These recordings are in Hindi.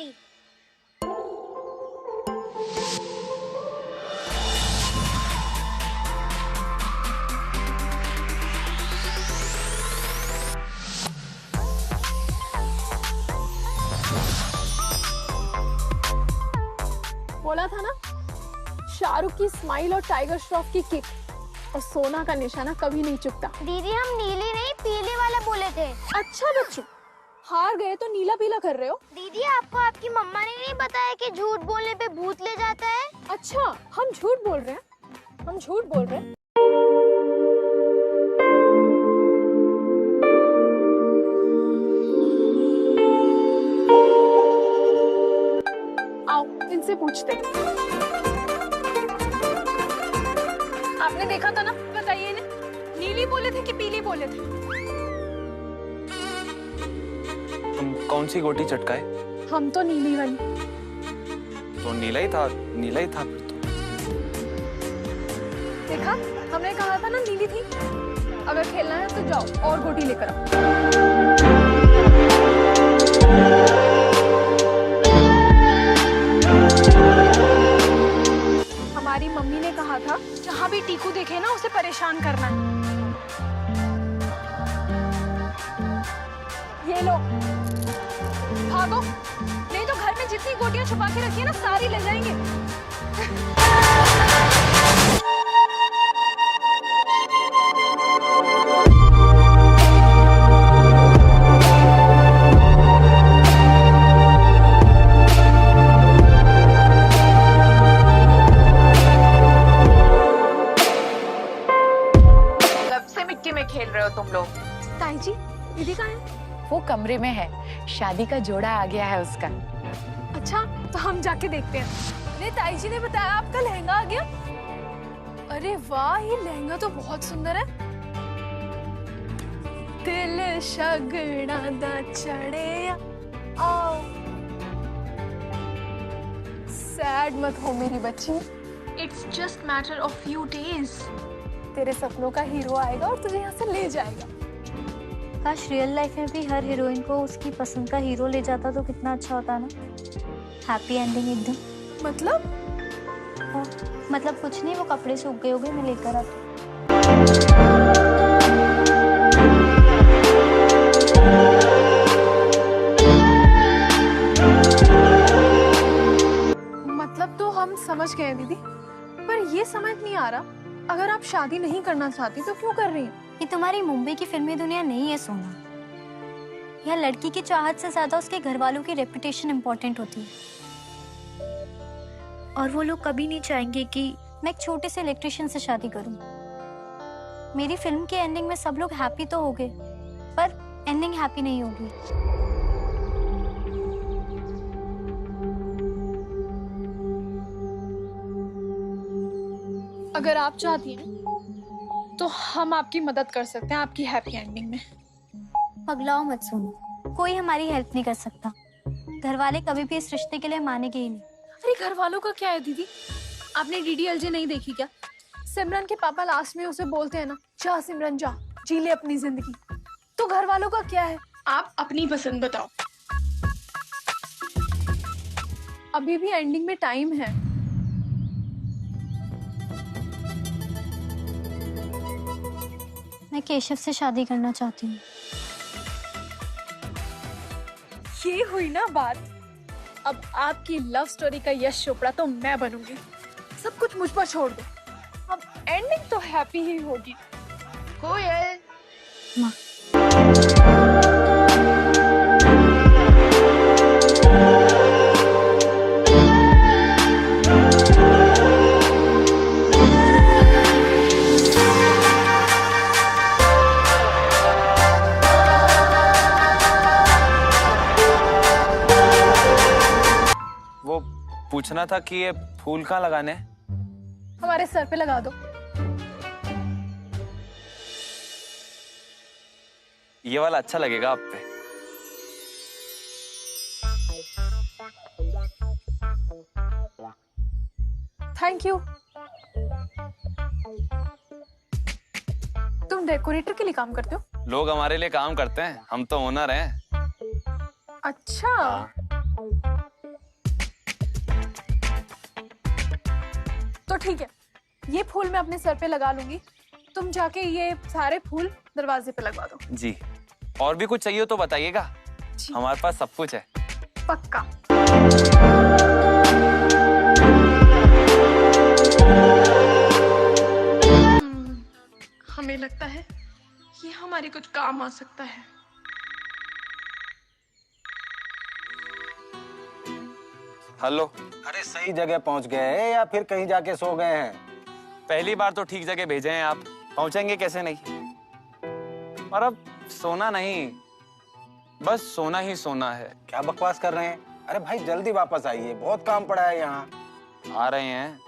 वाली। बोला था ना, शाहरुख की स्माइल और टाइगर श्रॉफ की किक और सोना का निशाना कभी नहीं चुकता। दीदी हम नीली नहीं पीली वाला बोले थे। अच्छा बच्चों, हार गए तो नीला पीला कर रहे हो। दीदी आपको आपकी मम्मा ने नहीं बताया कि झूठ बोलने पे भूत ले जाता है। अच्छा, हम झूठ बोल रहे हैं, हम झूठ बोल रहे हैं। आओ इनसे पूछते। आपने देखा था ना, बताइए इन्हें, नीली बोले थे कि पीली बोले थे? तुम कौन सी गोटी चटकाए? हम तो नीली वाली। तो नीला ही था, नीला ही था फिर तो। देखा, हमने कहा था ना नीली थी। अगर खेलना है तो जाओ और गोटी लेकर आओ। हमारी मम्मी ने कहा था जहाँ भी टीकू देखे ना उसे परेशान करना है। ये लो, भागो, नहीं तो घर में जितनी गोटियां छुपा के रखी है ना सारी ले जाएंगे। कब से मिट्टी में खेल रहे हो तुम लोग? ताई जी, दीदी कहाँ है? वो कमरे में है, शादी का जोड़ा आ गया है उसका। अच्छा, तो हम जाके देखते हैं। अरे ताई जी ने बताया आपका लहंगा आ गया। अरे वाह, ये लहंगा तो बहुत सुंदर है। दिल शगना दा चढ़े आओ। सैड मत हो मेरी बच्ची, it's just matter of few days. तेरे सपनों का हीरो आएगा और तुझे यहाँ से ले जाएगा। काश रियल लाइफ में भी हर हीरोइन को उसकी पसंद का हीरो ले जाता तो कितना अच्छा होता ना। हैप्पी एंडिंग एकदम। मतलब कुछ नहीं, वो कपड़े सूख गए होंगे, मैं लेकर आती। मतलब तो हम समझ गए दीदी, पर ये समझ नहीं आ रहा, अगर आप शादी नहीं करना चाहती तो क्यों कर रही हैं? ये तुम्हारी मुंबई की फिल्मी दुनिया नहीं है सोना। यहाँ लड़की की चाहत से ज्यादा उसके घर वालों की रेपुटेशन इम्पोर्टेंट होती है। और वो लोग कभी नहीं चाहेंगे कि मैं एक छोटे से इलेक्ट्रिशियन से शादी करूं। मेरी फिल्म के एंडिंग में सब लोग हैप्पी तो हो गए, पर एंडिंग हैप्पी नहीं होगी। अगर आप चाहती हैं तो हम आपकी मदद कर सकते हैं आपकी हैप्पी एंडिंग में। पगलाओ मत सोना, कोई हमारी हेल्प नहीं कर सकता। घर वाले कभी भी इस रिश्ते के लिए मानेंगे ही नहीं। अरे घर वालों का क्या है दीदी, आपने डीडीएलजे नहीं देखी क्या? सिमरन के पापा लास्ट में उसे बोलते हैं ना, जा सिमरन जा, जी ले अपनी जिंदगी। तो घर वालों का क्या है? आप अपनी पसंद बताओ। अभी भी एंडिंग में टाइम है। मैं केशव से शादी करना चाहती हूँ। ये हुई ना बात। अब आपकी लव स्टोरी का यश चोपड़ा तो मैं बनूंगी। सब कुछ मुझ पर छोड़ दो। अब एंडिंग तो हैप्पी ही होगी। कोयल, माँ, पूछना था कि ये फूल कहाँ लगाने? हमारे सर पे लगा दो। ये वाला अच्छा लगेगा आप पे। Thank you. तुम डेकोरेटर के लिए काम करते हो? लोग हमारे लिए काम करते हैं, हम तो ओनर हैं। अच्छा। तो ठीक है, ये फूल मैं अपने सर पे लगा लूंगी, तुम जाके ये सारे फूल दरवाजे पे लगवा दो। जी, और भी कुछ चाहिए तो बताइएगा, हमारे पास सब कुछ है। पक्का। हमें लगता है ये हमारे कुछ काम आ सकता है। हेलो। अरे सही जगह पहुंच गए हैं या फिर कहीं जाके सो गए हैं? पहली बार तो ठीक जगह भेजे हैं आप, पहुंचेंगे कैसे नहीं। और अब सोना नहीं, बस सोना ही सोना है। क्या बकवास कर रहे हैं? अरे भाई जल्दी वापस आइए, बहुत काम पड़ा है यहाँ। आ रहे हैं।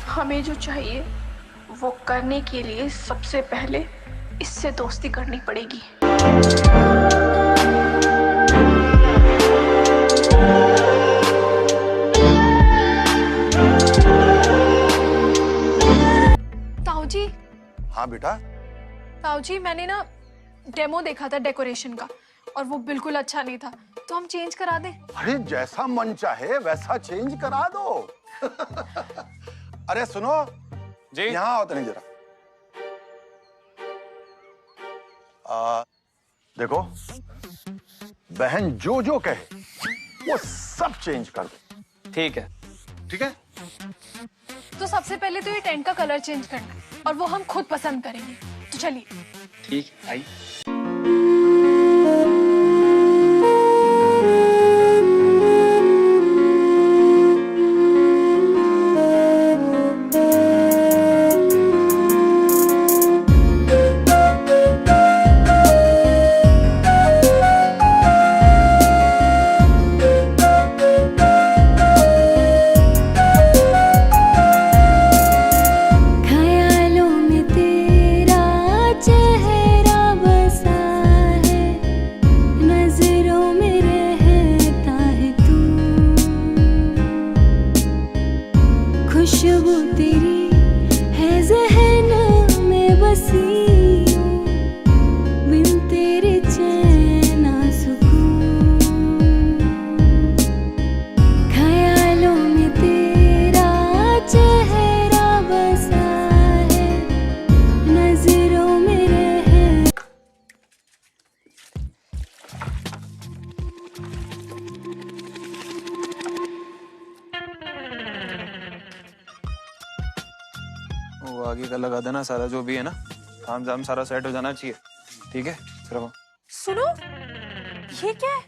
हमें जो चाहिए वो करने के लिए सबसे पहले इससे दोस्ती करनी पड़ेगी। ताऊ जी। हाँ बेटा। ताऊ जी, मैंने ना डेमो देखा था डेकोरेशन का और वो बिल्कुल अच्छा नहीं था, तो हम चेंज करा दें? अरे जैसा मन चाहे वैसा चेंज करा दो। अरे सुनो जी। यहाँ आओ तनी जरा। देखो, बहन जो जो कहे वो सब चेंज कर दो। ठीक है। ठीक है। तो सबसे पहले तो ये टेंट का कलर चेंज करना है और वो हम खुद पसंद करेंगे, तो चलिए। ठीक, आई। खुशबू तेरी है ज़हन में बसी, बिन तेरे चैन ना सुकून, ख्यालों में तेरा चेहरा बसा है, नजरों में रहे। वो आगे का लगा देना सारा, जो भी है ना, काम जाम सारा सेट हो जाना चाहिए। ठीक है, सिर्फ सुनो, ये क्या है?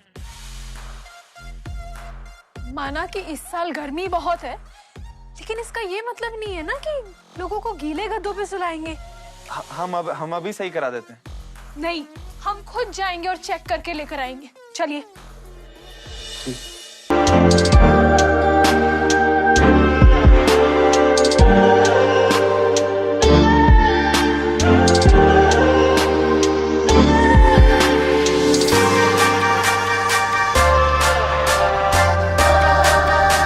माना कि इस साल गर्मी बहुत है, लेकिन इसका ये मतलब नहीं है ना कि लोगों को गीले गद्दों पे सुलाएंगे। हम अभी सही करा देते हैं। नहीं, हम खुद जाएंगे और चेक करके लेकर आएंगे। चलिए।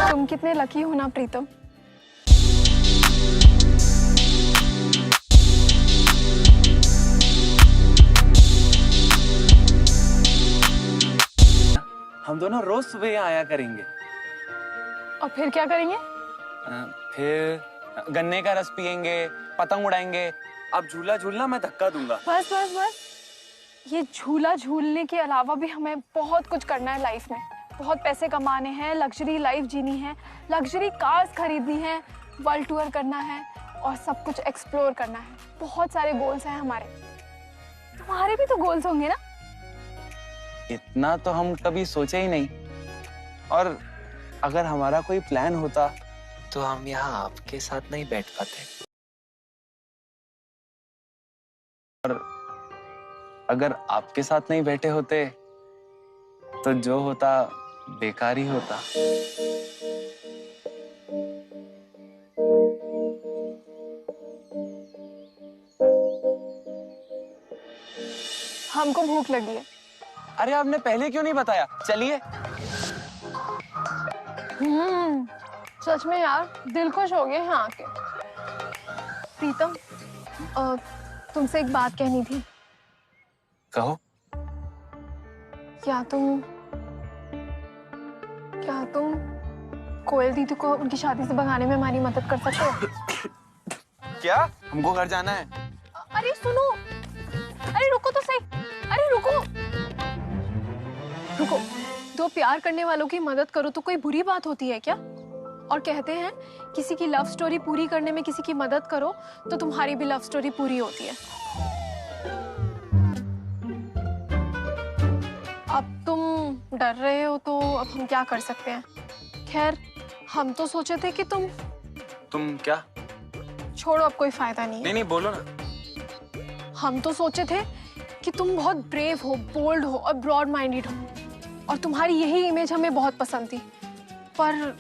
तुम कितने लकी हो ना प्रीतम। हम दोनों रोज सुबह यहाँ आया करेंगे। और फिर क्या करेंगे? फिर गन्ने का रस पियेंगे, पतंग उड़ाएंगे। अब झूला झूलना, मैं धक्का दूंगा। बस बस बस, ये झूला झूलने के अलावा भी हमें बहुत कुछ करना है लाइफ में। बहुत पैसे कमाने हैं, लग्जरी लाइफ जीनी है, लग्जरी कार्स खरीदनी है, वर्ल्ड टूर करना है और सब कुछ एक्सप्लोर करना है। बहुत सारे गोल्स हैं हमारे। तुम्हारे भी तो गोल्स होंगे ना? इतना तो हम कभी सोचे ही नहीं, और अगर हमारा कोई प्लान होता तो हम यहाँ आपके साथ नहीं बैठ पाते। और अगर आपके साथ नहीं बैठे होते तो जो होता बेकार ही होता। हमको भूख लगी है। अरे आपने पहले क्यों नहीं बताया? चलिए। सच में यार दिल खुश हो गया यहाँ आके। प्रीतम, तुमसे एक बात कहनी थी। कहो। क्या तुम कोयल दीदी को उनकी शादी से भगाने में हमारी मदद कर सकते हो? क्या? हमको घर जाना है। अरे सुनो, अरे रुको तो सही, अरे रुको। दो प्यार करने वालों की मदद करो तो कोई बुरी बात होती है क्या? और कहते हैं किसी की लव स्टोरी पूरी करने में किसी की मदद करो तो तुम्हारी भी लव स्टोरी पूरी होती है। अब तुम डर रहे हो तो अब हम क्या कर सकते हैं। खैर, हम तो सोचे थे कि तुम क्या? छोड़ो, अब कोई फायदा नहीं है। नहीं बोलो ना। हम तो सोचे थे कि तुम बहुत ब्रेव हो, बोल्ड हो और ब्रॉड माइंडेड हो और तुम्हारी यही इमेज हमें बहुत पसंद थी, पर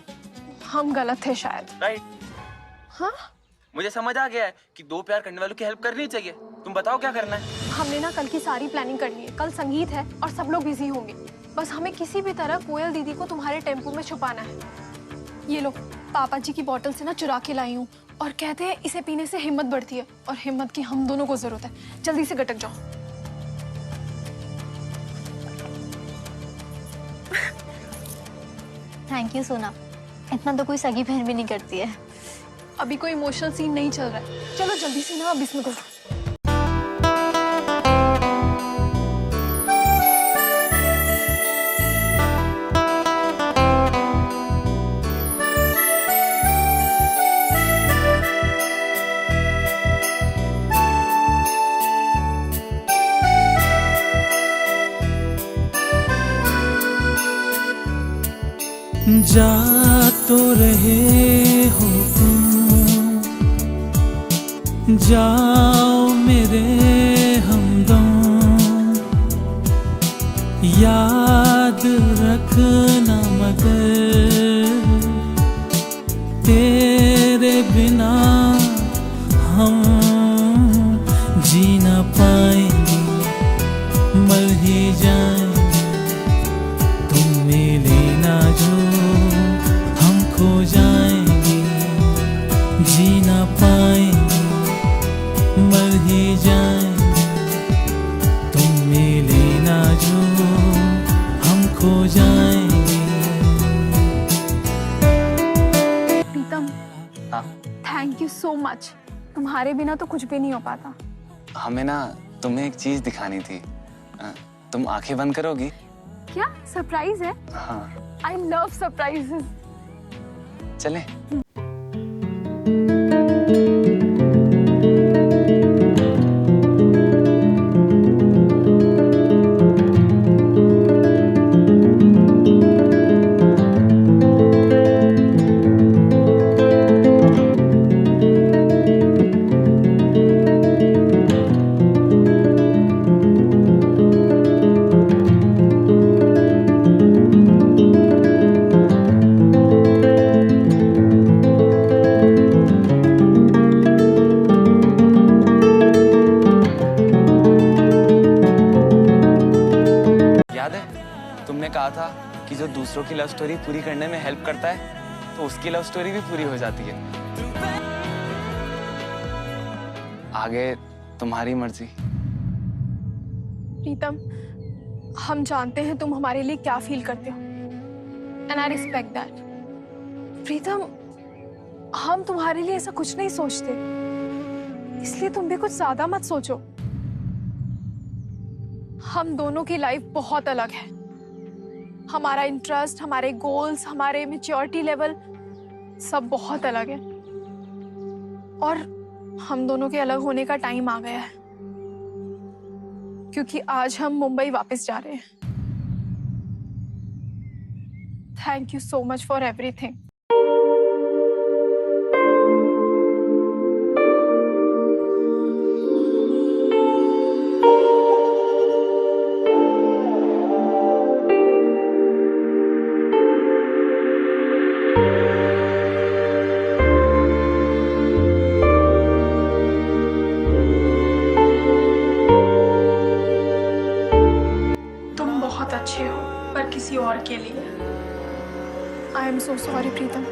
हम गलत थे शायद। राइट। हाँ, मुझे समझ आ गया है कि दो प्यार करने वालों की हेल्प करनी चाहिए। तुम बताओ क्या करना है? हमने ना कल की सारी प्लानिंग कर ली है। कल संगीत है और सब लोग बिजी होंगे। बस हमें किसी भी तरह कोयल दीदी को तुम्हारे टेम्पो में छुपाना है। ये लो, पापा जी की बोतल से ना चुरा के लाई हूँ और कहते हैं इसे पीने से हिम्मत बढ़ती है और हिम्मत की हम दोनों को जरूरत है। जल्दी से गटक जाओ। थैंक यू सोना, इतना तो कोई सगी बहन भी नहीं करती है। अभी कोई इमोशनल सीन नहीं चल रहा है। चलो जल्दी से ना अब इसमें घुसो। जा तो रहे हो तुम, जाओ मेरे हमदम, याद रखना मगर तेरे बिना हम जी ना पाएंगे, मर ही जाएंगे। तुम मिले ना जो हम खो जाएंगे, जी ना पाएंगे, मर ही जाएंगे। तुम मिले ना जो हम खो जाएंगे। प्रीतम, हाँ? Thank you so much. तुम्हारे बिना तो कुछ भी नहीं हो पाता। हमें ना तुम्हें एक चीज दिखानी थी। तुम आंखें बंद करोगी? क्या सरप्राइज है? हाँ। I love surprises. चलें? तुमने कहा था कि जो दूसरों की लव स्टोरी पूरी करने में हेल्प करता है तो उसकी लव स्टोरी भी पूरी हो जाती है। आगे तुम्हारी मर्जी। प्रीतम, हम जानते हैं तुम हमारे लिए क्या फील करते हो एंड आई रिस्पेक्ट दैट। प्रीतम, हम तुम्हारे लिए ऐसा कुछ नहीं सोचते, इसलिए तुम भी कुछ ज्यादा मत सोचो। हम दोनों की लाइफ बहुत अलग है। हमारा इंटरेस्ट, हमारे गोल्स, हमारे मैच्योरिटी लेवल सब बहुत अलग है और हम दोनों के अलग होने का टाइम आ गया है, क्योंकि आज हम मुंबई वापस जा रहे हैं। Thank you so much for everything. अच्छे हो पर किसी और के लिए। आई एम सो सॉरी प्रीतम।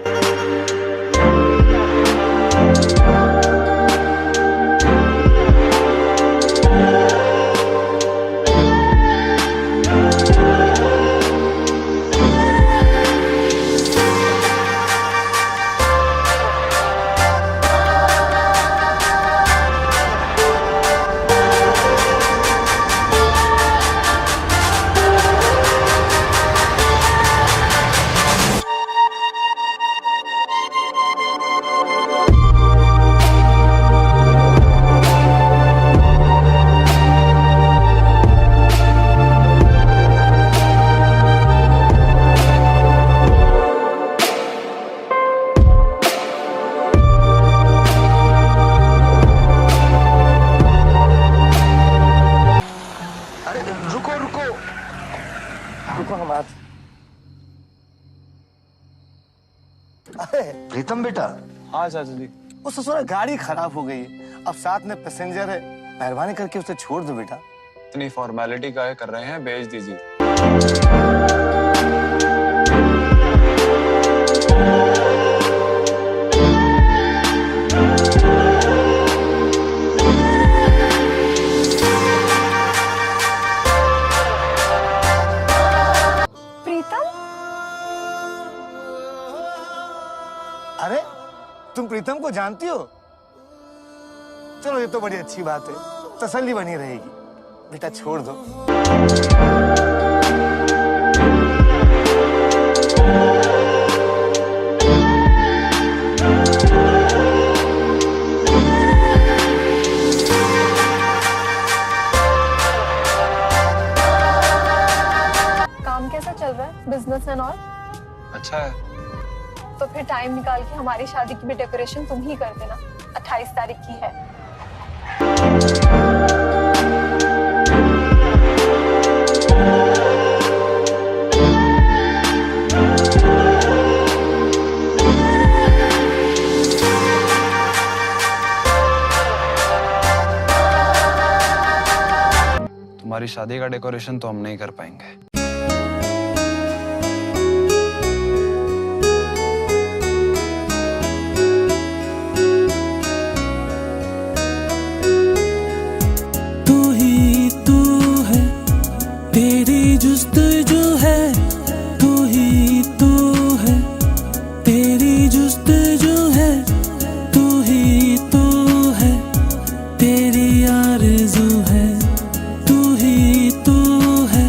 प्रीतम बेटा, हाँ चाचा जी। वो ससुरा गाड़ी खराब हो गई, अब साथ में पैसेंजर है, मेहरबानी करके उसे छोड़ दो बेटा। इतनी फॉर्मेलिटी काहे कर रहे हैं, भेज दीजिए। अरे तुम प्रीतम को जानती हो? चलो ये तो बड़ी अच्छी बात है, तसल्ली बनी रहेगी। बेटा छोड़ दो। काम कैसा चल रहा है, बिजनेस एंड ऑल? अच्छा है। तो फिर टाइम निकाल के हमारी शादी की भी डेकोरेशन तुम ही कर देना। 28 तारीख की है। तुम्हारी शादी का डेकोरेशन तो हम नहीं कर पाएंगे। तेरी जुस्तजू है, तू ही तू है, तेरी जुस्तजू है, तू ही तू है, तेरी आरज़ू है, तू ही तू है,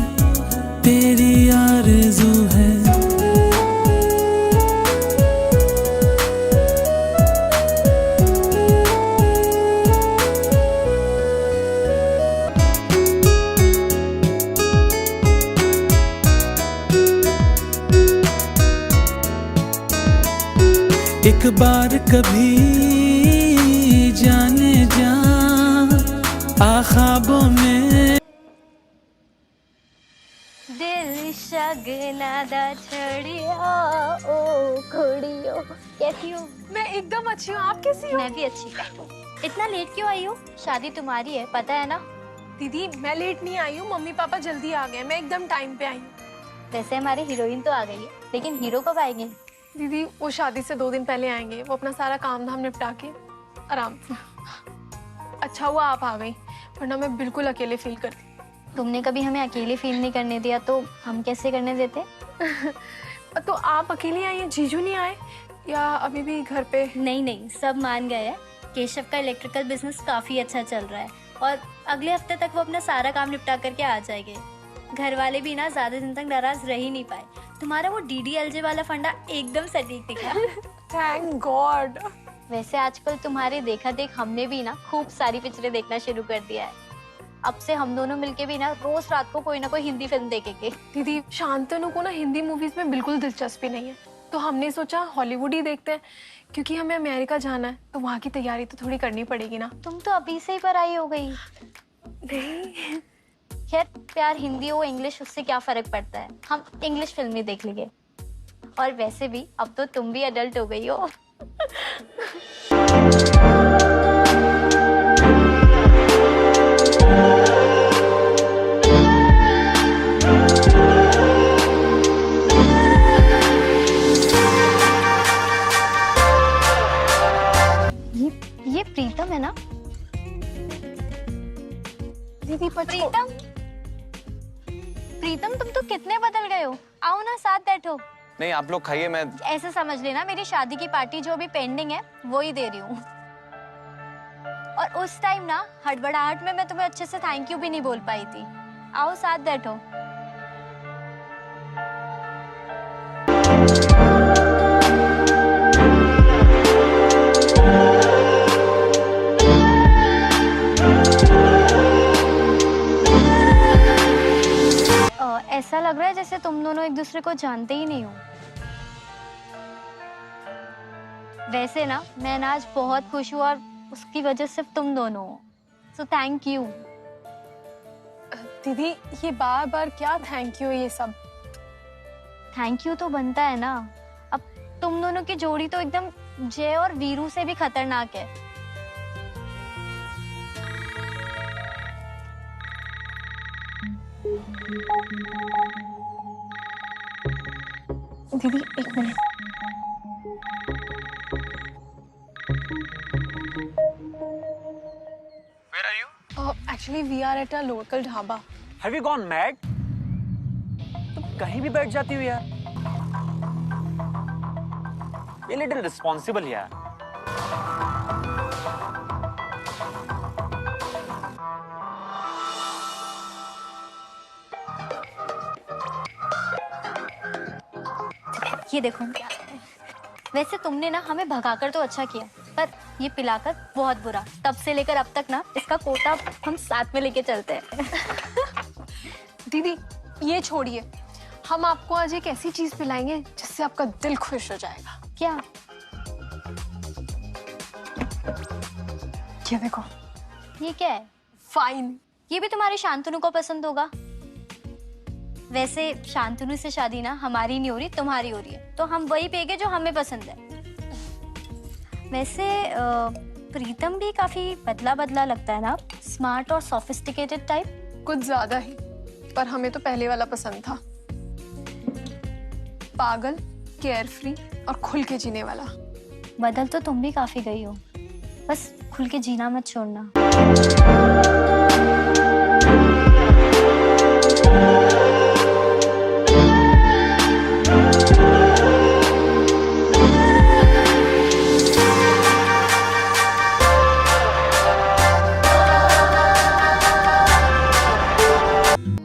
तेरी आरज़ू है। एक बार कभी जाने जा ख्वाबों में। दिल शगना दा छड़िया ओ घोड़ियो। कैसी हो? मैं एकदम अच्छी हूँ, आप कैसी हो? मैं भी अच्छी हूँ। इतना लेट क्यों आई हो? शादी तुम्हारी है, पता है ना? दीदी मैं लेट नहीं आई हूँ, मम्मी पापा जल्दी आ गए, मैं एकदम टाइम पे आई हूँ। वैसे हमारी हीरोइन तो आ गई है, लेकिन हीरो कब आएंगे? दीदी वो शादी से 2 दिन पहले आएंगे, वो अपना सारा काम धाम निपटा के आराम से। अच्छा हुआ आप आ गई, वरना मैं बिल्कुल अकेले फील करती। तुमने कभी हमें अकेले फील नहीं करने दिया, तो हम कैसे करने देते? तो आप अकेले आई हैं, जीजू नहीं आए या अभी भी घर पे? नहीं नहीं, सब मान गए हैं। केशव का इलेक्ट्रिकल बिजनेस काफी अच्छा चल रहा है और अगले हफ्ते तक वो अपना सारा काम निपटा करके आ जाएंगे। घर वाले भी ना ज्यादा दिन तक नाराज रह ही नहीं पाए। तुम्हारा वो DDLJ वाला फंडा एकदम सटीक दिखा। Thank God. वैसे आजकल तुम्हारे देखा देख हमने भी ना खूब सारी पिक्चरें देखना शुरू कर दिया है। अब से हम दोनों मिलके भी ना रोज रात को कोई ना कोई हिंदी फिल्म देखेंगे। दीदी शांतनु को ना हिंदी मूवीज में बिल्कुल दिलचस्पी नहीं है, तो हमने सोचा हॉलीवुड ही देखते हैं, क्योंकि हमें अमेरिका जाना है तो वहाँ की तैयारी तो थोड़ी करनी पड़ेगी ना। तुम तो अभी से ही पढ़ाई हो गई। नहीं खैर, प्यार हिंदी हो इंग्लिश उससे क्या फर्क पड़ता है, हम इंग्लिश फिल्म ही देख लेंगे। और वैसे भी अब तो तुम भी अडल्ट हो गई हो। प्रीतम तुम तो कितने बदल गए हो। आओ ना साथ बैठो। नहीं आप लोग खाइए, मैं ऐसे समझ लेना मेरी शादी की पार्टी जो भी पेंडिंग है वो ही दे रही हूँ। और उस टाइम ना हड़बड़ाहट में मैं तुम्हें अच्छे से थैंक यू भी नहीं बोल पाई थी। आओ साथ बैठो। ऐसा लग रहा है जैसे तुम दोनों एक दूसरे को जानते ही नहीं हो। वैसे ना मैं ना आज बहुत खुश हूँ और उसकी वजह सिर्फ तुम दोनों हो। So thank you. दीदी ये बार बार क्या थैंक यू ये सब। थैंक यू तो बनता है ना। अब तुम दोनों की जोड़ी तो एकदम जय और वीरू से भी खतरनाक है। दीदी एक minute. Where are you? Actually we are at a local dhaba. Have you gone mad? तुम कहीं भी बैठ जाती हो यार। ये लिटिल रिस्पॉन्सिबल यार। ये देखो। वैसे तुमने ना हमें भगाकर तो अच्छा किया, पर ये पिलाकर बहुत बुरा। तब से लेकर अब तक ना इसका कोटा हम साथ में लेके चलते हैं। दीदी ये छोड़िए, हम आपको आज एक ऐसी चीज पिलाएंगे जिससे आपका दिल खुश हो जाएगा। क्या? ये देखो। ये क्या है? फाइन। ये भी तुम्हारी शांतनु को पसंद होगा। वैसे शांतनु से शादी ना हमारी नहीं हो रही, तुम्हारी हो रही है, तो हम वही पिएंगे जो हमें पसंद है। वैसे प्रीतम भी काफी बदला बदला लगता है ना, स्मार्ट और सोफिस्टिकेटेड टाइप। कुछ ज्यादा ही, पर हमें तो पहले वाला पसंद था। पागल, केयरफ्री और खुल के जीने वाला। बदल तो तुम भी काफी गई हो, बस खुल के जीना मत छोड़ना।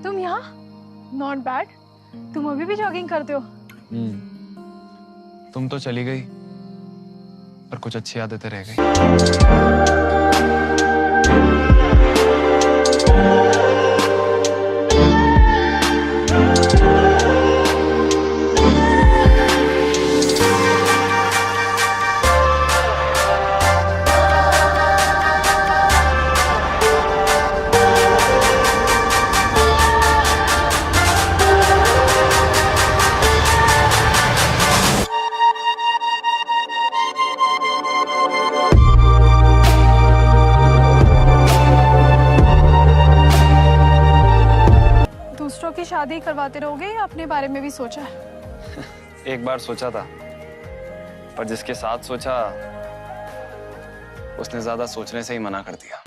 तुम यहाँ? Not bad. तुम अभी भी जॉगिंग करते हो? तुम तो चली गई, पर कुछ अच्छी आदतें रह गई। दूसरों की शादी करवाते रहोगे या अपने बारे में भी सोचा है? एक बार सोचा था, पर जिसके साथ सोचा उसने ज्यादा सोचने से ही मना कर दिया।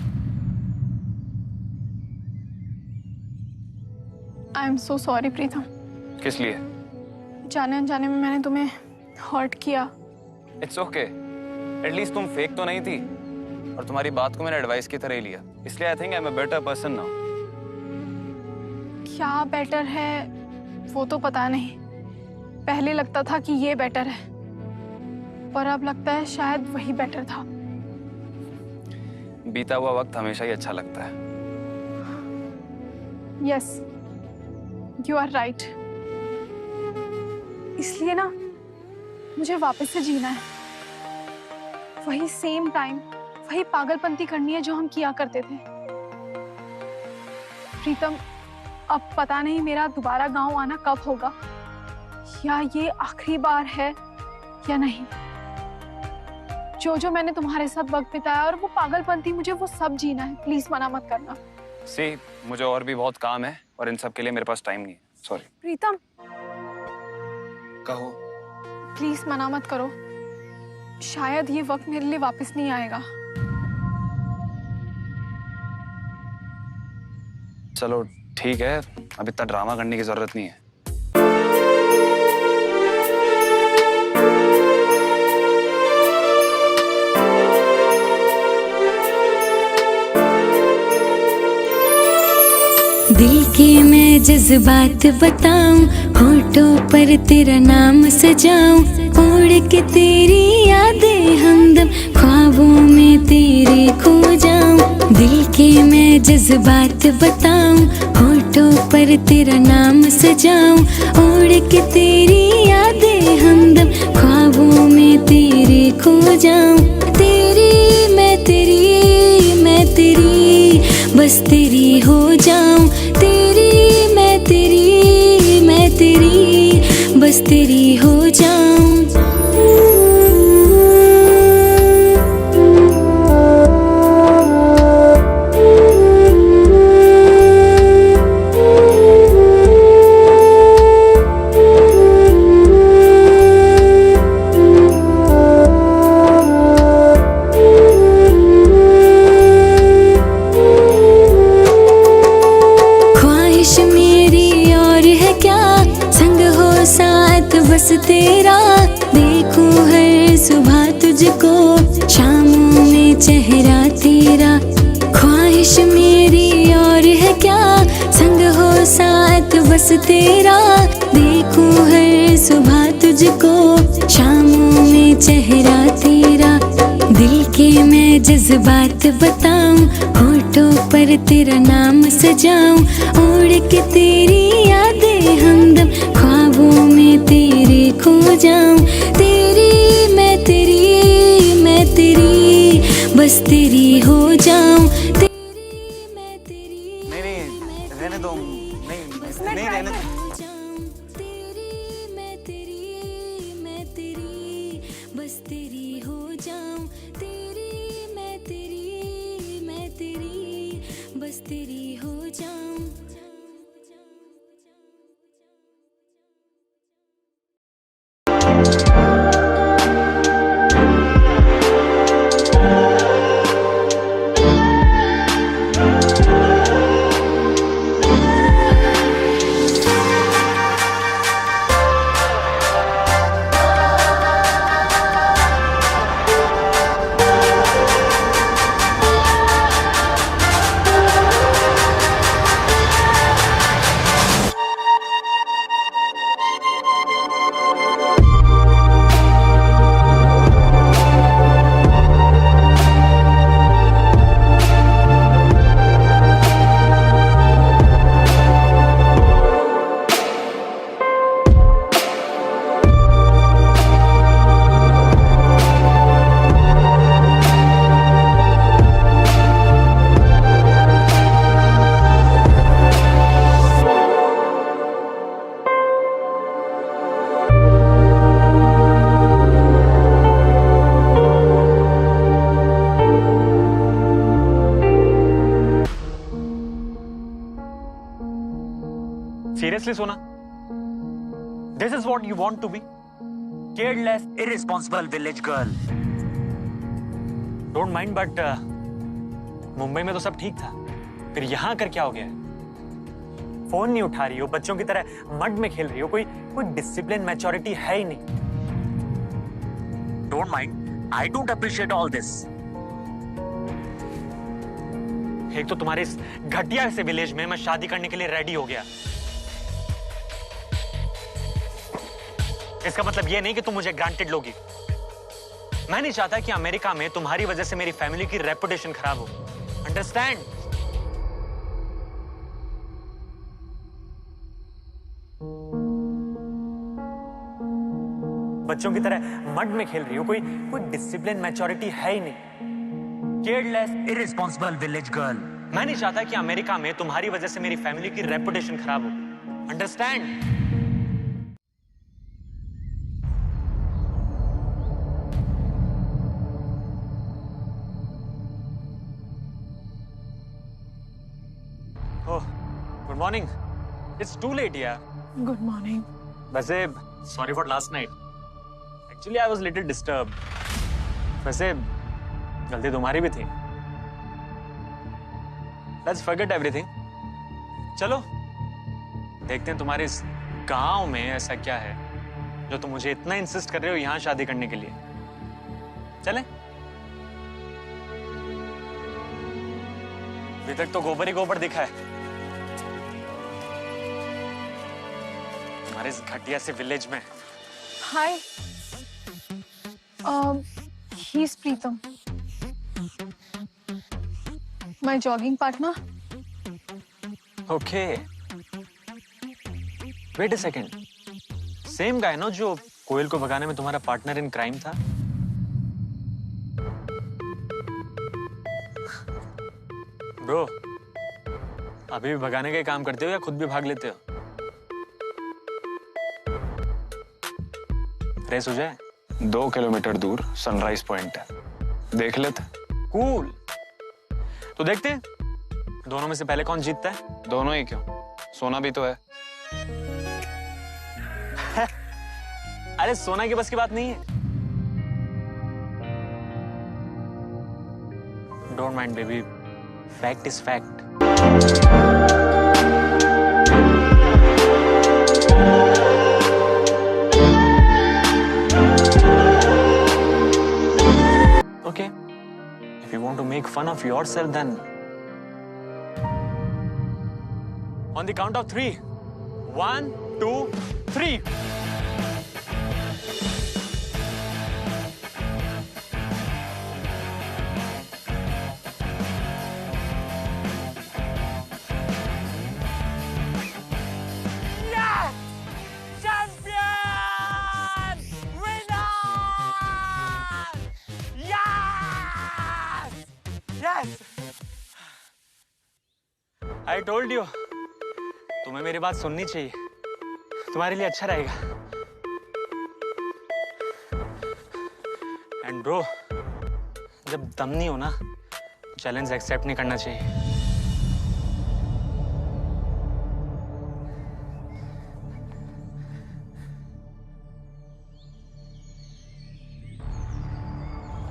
आई एम सो सॉरी प्रीतम। किस लिए? जाने अनजाने में मैंने तुम्हें हर्ट किया। It's okay. एटलीस्ट तुम फेक तो नहीं थी, और तुम्हारी बात को मैंने एडवाइस की तरह ही लिया। इसलिए I think I am a better person now. क्या बेटर है वो तो पता नहीं। पहले लगता था कि ये बेटर है, पर अब लगता है शायद वही बेटर था। बीता हुआ वक्त हमेशा ही अच्छा लगता है। Yes, you are right. इसलिए ना मुझे वापस से जीना है। वही सेम टाइम, वही पागलपंती करनी है जो हम किया करते थे। प्रीतम, अब पता नहीं मेरा दोबारा गांव आना कब होगा, या ये आखिरी बार है या नहीं। जो मैंने तुम्हारे साथ वक्त बिताया और वो पागलपंती, मुझे वो सब जीना है। प्लीज मना मत करना। सी, मुझे और भी बहुत काम है और इन सब के लिए मेरे पास टाइम नहीं है। सॉरी। प्रीतम, कहो। प्लीज मना मत करो। शायद ये वक्त मेरे लिए वापस नहीं आएगा। चलो ठीक है, अब इतना ड्रामा करने की जरूरत नहीं है। दिल के मैं जज्बात बताऊं, होठों पर तेरा नाम सजाऊं, उड़ के तेरी यादें हमदम ख्वाबों में तेरे खो जाऊं। दिल के मैं जज्बात बताऊं, होठों पर तेरा नाम सजाऊं, उड़ के तेरी यादें हमदम ख्वाबों में तेरे खो जाऊं। तेरी मैं तेरी बस तेरी हो जाऊं। तेरी मैं तेरी बस तेरी हो जाऊं। बस तेरा देखूं हर सुबह तुझको, शामों में चेहरा तेरा। ख्वाहिश मेरी और है क्या, संग हो साथ बस तेरा। देखूं हर सुबह तुझको, शामों में चेहरा तेरा। दिल के मैं जज्बात बताऊं, होठों पर तेरा नाम सजाऊं, उड़ के तेरी यादें हमदम ख्वाबों में तेरे खो जाऊं। तेरी मैं तेरी बस तेरी हो जाऊं। तेरी मैं तेरी नहीं रहने दो, नहीं रहने दो। तेरी मैं तेरी बस तेरी हो जाऊं। तेरी मैं तेरी बस तेरी हो जाऊं। Seriously, Sona? This is what you want to be? Careless, irresponsible village girl. Don't mind, but Mumbai में तो सब ठीक था। फिर यहाँ कर क्या हो गया? फोन नहीं उठा रही हो, बच्चों की तरह मड में खेल रही हो, कोई डिसिप्लिन मैच्योरिटी है ही नहीं। Don't mind, I don't appreciate all this. एक तो तुम्हारे इस घटिया से विलेज में मैं शादी करने के लिए रेडी हो गया। इसका मतलब ये नहीं कि तुम मुझे ग्रांटेड लोगी। मैं नहीं चाहता कि अमेरिका में तुम्हारी वजह से मेरी फैमिली की रेपुटेशन खराब हो। अंडरस्टैंड? बच्चों की तरह मड में खेल रही हो, कोई डिसिप्लिन मैच्योरिटी है ही नहीं। Careless, irresponsible village girl. मैं नहीं चाहता कि अमेरिका में तुम्हारी वजह से मेरी फैमिली की रेपुटेशन खराब हो। Understand? Good morning. It's too late यार। Good morning. वैसे sorry for last night, actually I was little disturb. वैसे गलती तुम्हारी भी थी। Let's forget everything. चलो देखते हैं तुम्हारे इस गांव में ऐसा क्या है जो तुम मुझे इतना इंसिस्ट कर रहे हो यहां शादी करने के लिए। चले? अभी तक तो गोबर ही गोबर दिखा है तुम्हारे इस घटिया से विलेज में। Hi, he is Pritam, my jogging partner. Okay, wait a second, same guy no जो कोयल को भगाने में तुम्हारा पार्टनर इन क्राइम था? ब्रो, अभी भी भगाने का ही काम करते हो या खुद भी भाग लेते हो? रेस हो जाए? 2 किलोमीटर दूर सनराइज पॉइंट है, देख लेते। कूल, तो देखते हैं दोनों में से पहले कौन जीतता है। दोनों ही क्यों, सोना भी तो है। अरे सोना की बस की बात नहीं है। Don't mind baby, fact is fact. Okay, if you want to make fun of yourself, then on the count of 3, 1, 2, 3. I told you, तुम्हें मेरी बात सुननी चाहिए, तुम्हारे लिए अच्छा रहेगा। एंड ब्रो, जब दम नहीं हो ना, चैलेंज एक्सेप्ट नहीं करना चाहिए।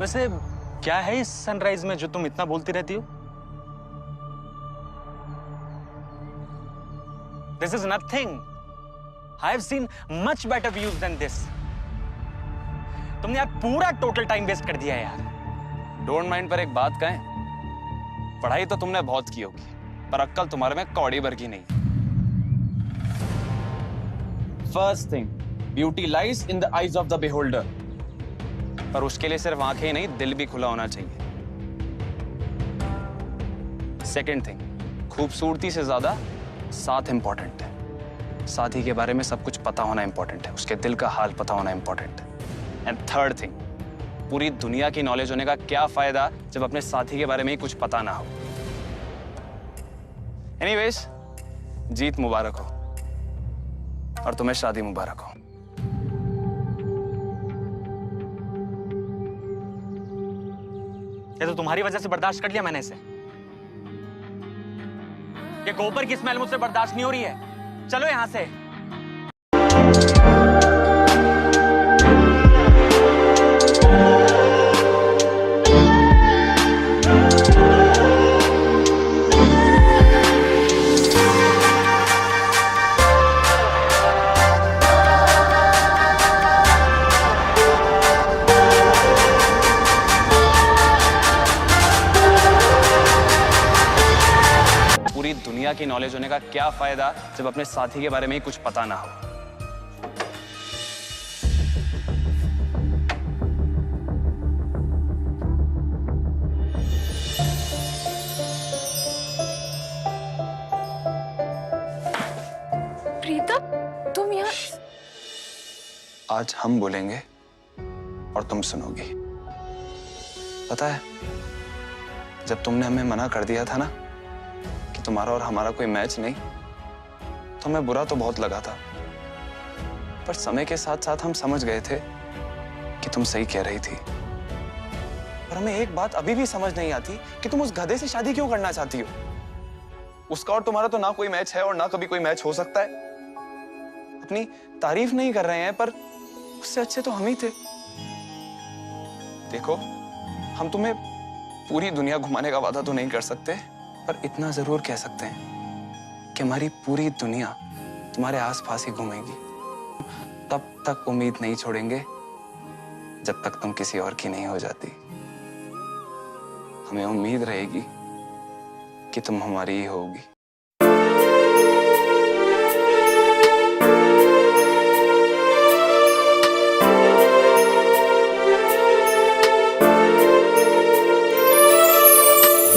वैसे क्या है इस सनराइज में जो तुम इतना बोलती रहती हो? This is nothing. I have seen much better views than this. तुमने यार पूरा टोटल टाइम वेस्ट कर दिया यार। डोंट माइंड पर एक बात कहें, पढ़ाई तो तुमने बहुत की होगी, पर अक्ल तुम्हारे में कौड़ी भर की नहीं। First thing, beauty lies in the eyes of the beholder, पर उसके लिए सिर्फ आंखें ही नहीं, दिल भी खुला होना चाहिए। सेकेंड थिंग, खूबसूरती से ज्यादा साथ इंपॉर्टेंट है। साथी के बारे में सब कुछ पता होना इंपॉर्टेंट है, उसके दिल का हाल पता होना इंपॉर्टेंट है। एंड थर्ड थिंग, पूरी दुनिया की नॉलेज होने का क्या फायदा जब अपने साथी के बारे में ही कुछ पता ना हो। एनीवेज, जीत मुबारक हो और तुम्हें शादी मुबारक हो। ये तो तुम्हारी वजह से बर्दाश्त कर लिया मैंने इसे। ये गोबर की स्मेल मुझसे बर्दाश्त नहीं हो रही है। चलो यहां से। दुनिया की नॉलेज होने का क्या फायदा जब अपने साथी के बारे में ही कुछ पता ना हो। प्रीतम, तुम यहाँ? आज हम बोलेंगे और तुम सुनोगी। पता है, जब तुमने हमें मना कर दिया था ना कि तुम्हारा और हमारा कोई मैच नहीं, तो हमें बुरा तो बहुत लगा था, पर समय के साथ साथ हम समझ गए थे कि तुम सही कह रही थी। पर हमें एक बात अभी भी समझ नहीं आती कि तुम उस गधे से शादी क्यों करना चाहती हो। उसका और तुम्हारा तो ना कोई मैच है और ना कभी कोई मैच हो सकता है। अपनी तारीफ नहीं कर रहे हैं, पर उससे अच्छे तो हम ही थे। देखो, हम तुम्हें पूरी दुनिया घुमाने का वादा तो नहीं कर सकते, पर इतना जरूर कह सकते हैं कि हमारी पूरी दुनिया तुम्हारे आसपास ही घूमेगी, तब तक उम्मीद नहीं छोड़ेंगे जब तक तुम किसी और की नहीं हो जाती। हमें उम्मीद रहेगी कि तुम हमारी ही होगी।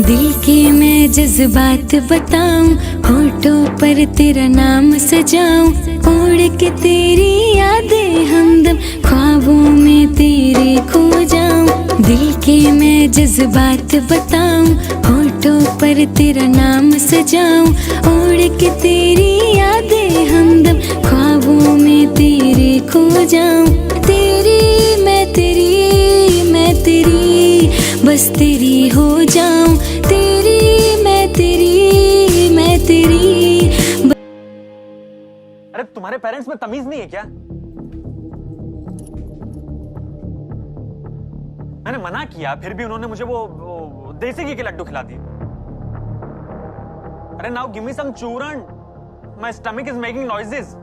दिल के मैं जज्बात बताऊं, होठों पर तेरा नाम सजाऊं, उड़ के तेरी यादें हमदम ख्वाबों में तेरे खो जाऊं। दिल के मैं जज्बात बताऊं, होठों पर तेरा नाम सजाऊं, उड़ के तेरी यादें हमदम ख्वाबों में तेरे खो जाऊं। तेरी मैं तेरी बस तेरी हो जाऊं, तेरी मैं तेरी। अरे तुम्हारे पेरेंट्स में तमीज नहीं है क्या? मैंने मना किया फिर भी उन्होंने मुझे वो देसी घी के लड्डू खिला दिए। अरे नाउ गिव मी सम चूरन, my stomach is making noises.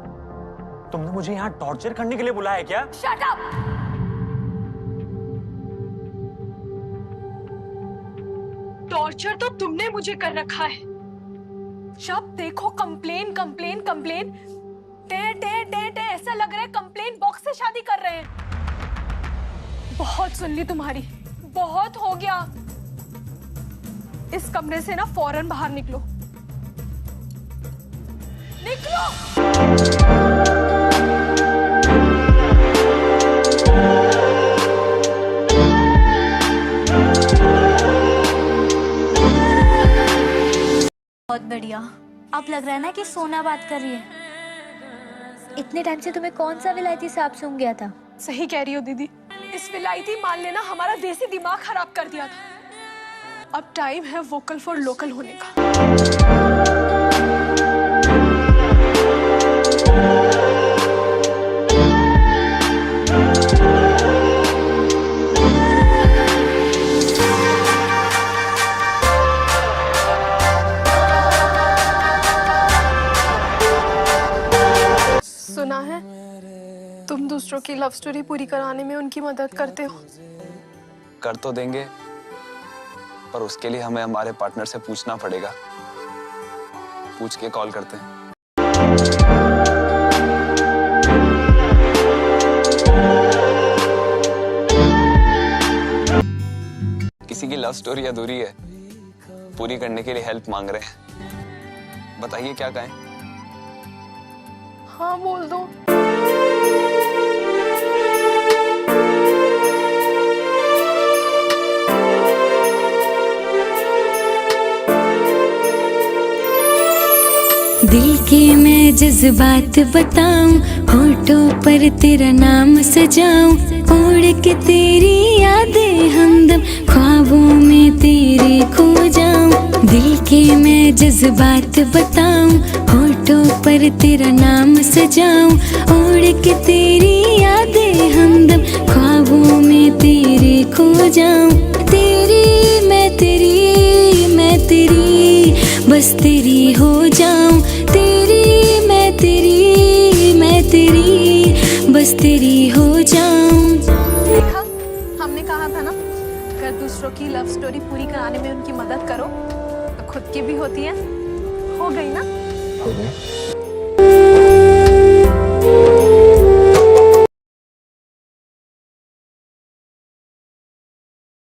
तुमने मुझे यहाँ टॉर्चर करने के लिए बुलाया है क्या? Shut up! टॉर्चर तो तुमने मुझे कर रखा है। जब देखो कंप्लेन कंप्लेन कंप्लेन, टे टे टे टे, ऐसा लग रहा है कंप्लेन बॉक्स से शादी कर रहे हैं। बहुत सुन ली तुम्हारी, बहुत हो गया। इस कमरे से ना फौरन बाहर निकलो, निकलो। बहुत बढ़िया। अब लग रहा है ना कि सोना बात कर रही है। इतने टाइम से तुम्हें कौन सा विलायती सांप सूंघ गया था? सही कह रही हो दीदी, इस विलायती माल ने ना हमारा देसी दिमाग खराब कर दिया था। अब टाइम है वोकल फॉर लोकल होने का। सुना है तुम दूसरों की लव स्टोरी पूरी कराने में उनकी मदद करते हो। कर तो देंगे, पर उसके लिए हमें हमारे पार्टनर से पूछना पड़ेगा। पूछ के कॉल करते हैं। किसी की लव स्टोरी अधूरी है, पूरी करने के लिए हेल्प मांग रहे हैं। बताइए क्या कहें? हाँ बोल दो। दिल के मैं जज्बात बताऊं, होठों पर तेरा नाम सजाऊं, उड़ के तेरी यादें हमदम ख्वाबों में तेरे खो जाऊं। दिल के मैं जज्बात बताऊं, होठों पर तेरा नाम सजाऊं, उड़ के तेरी यादें हमदम ख्वाबों में तेरे खो जाऊं। तेरी मैं तेरी बस तेरी हो जाऊं, तेरी मैं तेरी बस तेरी हो जाऊं। देखा, हमने कहा था ना, अगर दूसरों की लव स्टोरी पूरी कराने में उनकी मदद करो तो खुद की भी होती है। हो गई ना? हो गई।